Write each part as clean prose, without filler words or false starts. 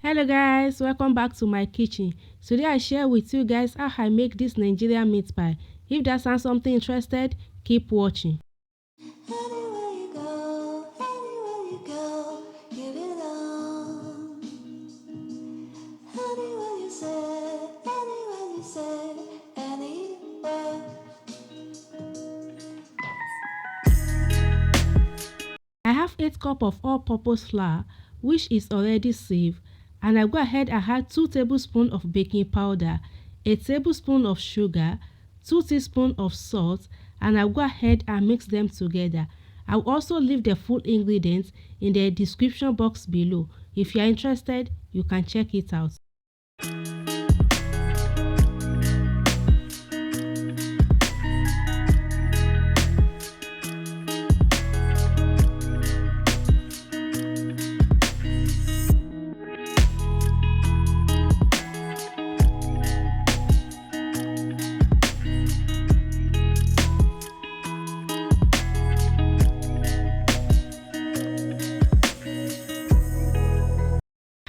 Hello guys, welcome back to my kitchen. Today I share with you guys how I make this Nigerian meat pie. If that sounds something interested, keep watching. Anywhere you go, give it on. Anywhere you say, anywhere. I have 8 cups of all-purpose flour, which is already sieved, and I go ahead and add 2 tablespoons of baking powder, a tablespoon of sugar, 2 teaspoons of salt, and I'll go ahead and mix them together. I'll also leave the full ingredients in the description box below. If you are interested, you can check it out.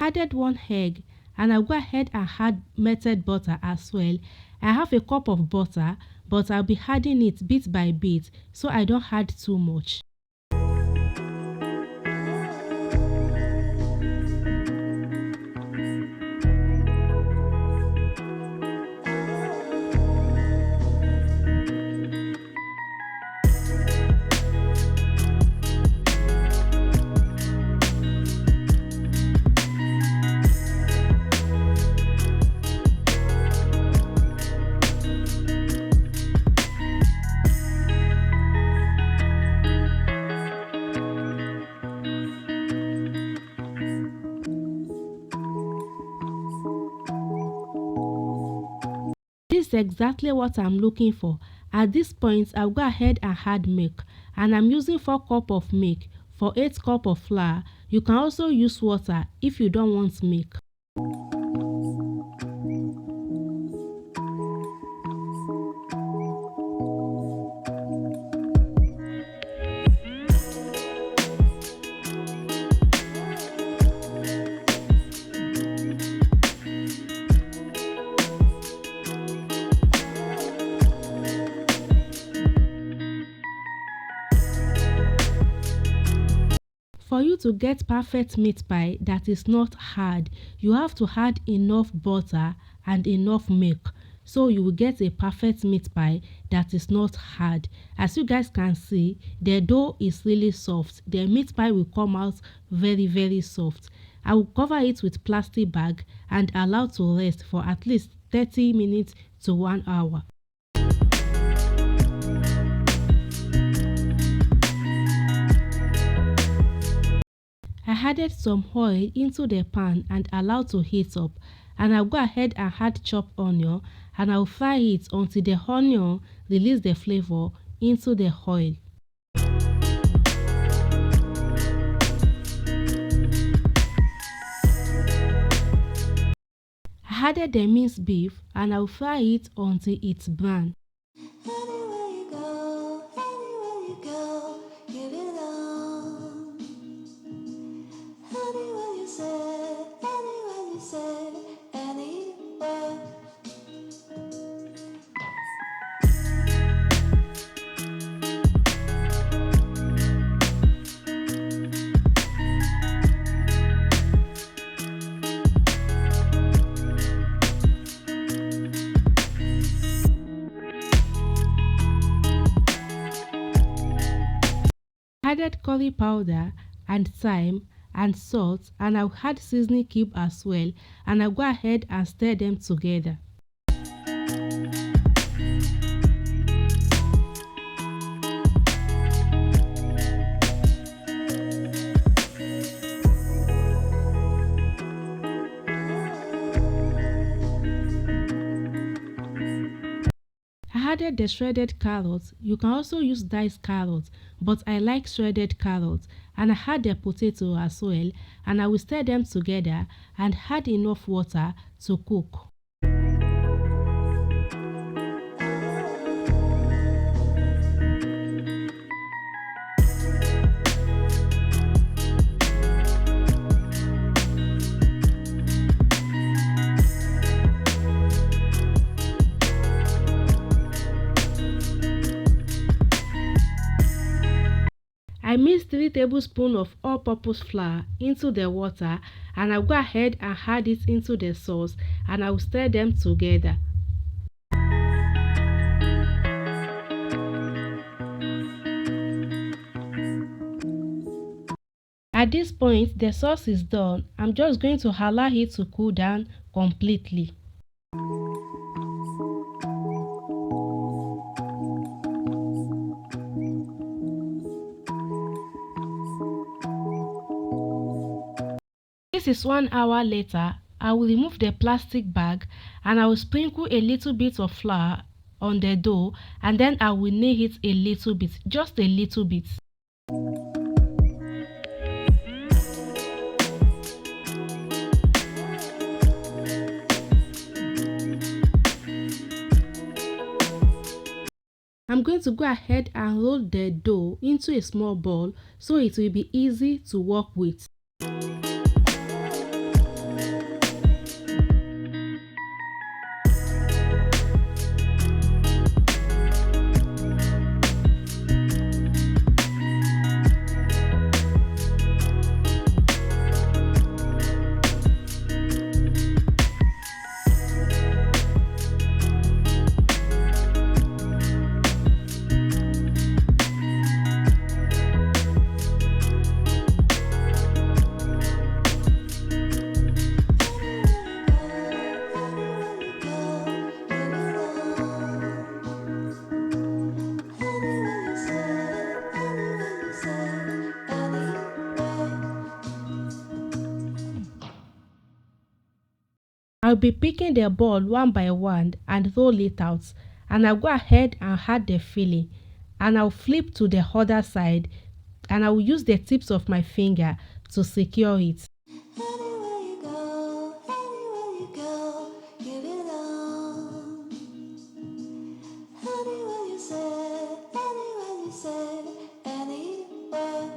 Added 1 egg, and I'll go ahead and add melted butter as well. I have a cup of butter, but I'll be adding it bit by bit so I don't add too much. This is exactly what I'm looking for. At this point, I'll go ahead and add milk, and I'm using 4 cups of milk for 8 cups of flour. You can also use water if you don't want milk. For you to get perfect meat pie that is not hard, you have to add enough butter and enough milk, so you will get a perfect meat pie that is not hard. As you guys can see, the dough is really soft. The meat pie will come out very soft. I will cover it with plastic bag and allow to rest for at least 30 minutes to 1 hour. I added some oil into the pan and allowed to heat up, and I'll go ahead and add chopped onion, and I'll fry it until the onion release the flavor into the oil. I added the minced beef and I'll fry it until it's brown. Anywhere you go, give it on. Anywhere you say, anywhere. Added curry powder and thyme and salt, and I'll add seasoning cube as well, and I'll go ahead and stir them together. I added the shredded carrots. You can also use diced carrots, but I like shredded carrots, and I add the potato as well, and I will stir them together and add enough water to cook. 3 tablespoons of all-purpose flour into the water, and I'll go ahead and add it into the sauce, and I will stir them together. At this point, the sauce is done. I'm just going to allow it to cool down completely. This is 1 hour later. I will remove the plastic bag and I will sprinkle a little bit of flour on the dough, and then I will knead it a little bit, just a little bit. I'm going to go ahead and roll the dough into a small ball so it will be easy to work with. I'll be picking the ball one by one and roll it out, and I'll go ahead and add the filling, and I'll flip to the other side, and I will use the tips of my finger to secure it. Anywhere you go, give it on. Anywhere you say, anywhere.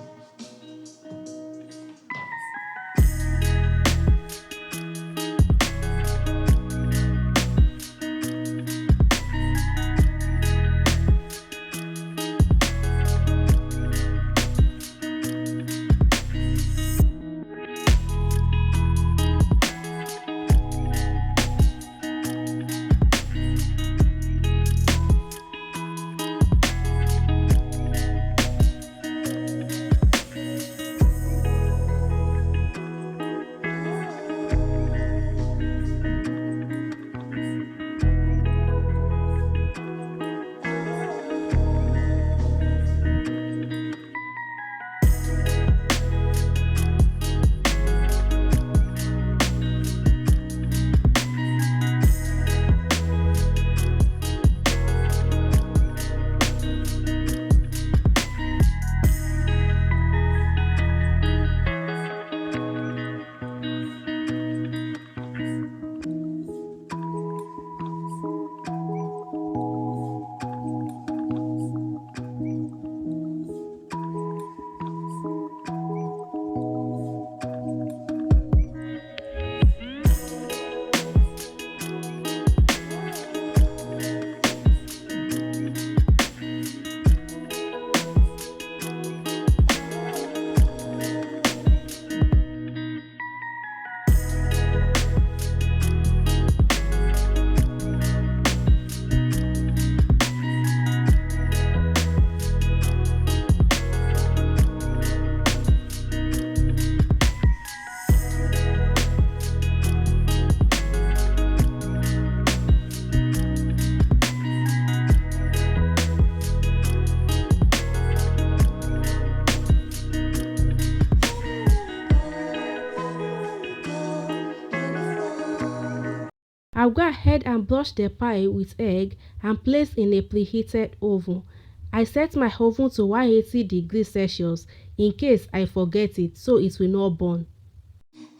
I'll go ahead and brush the pie with egg and place in a preheated oven. I set my oven to 180 degrees Celsius in case I forget it, so it will not burn.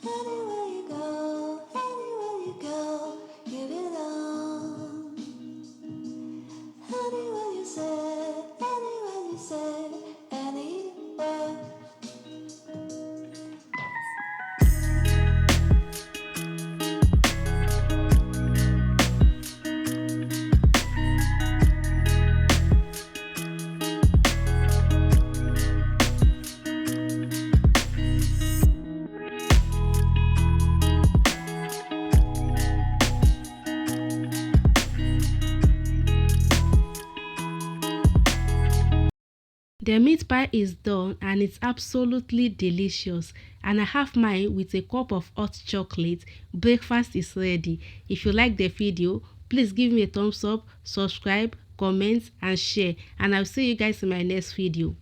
Anywhere you go, give it on. Anywhere you say, anywhere. The meat pie is done and it's absolutely delicious. And I have mine with a cup of hot chocolate. Breakfast is ready. If you like the video, please give me a thumbs up, subscribe, comment and share. And I'll see you guys in my next video.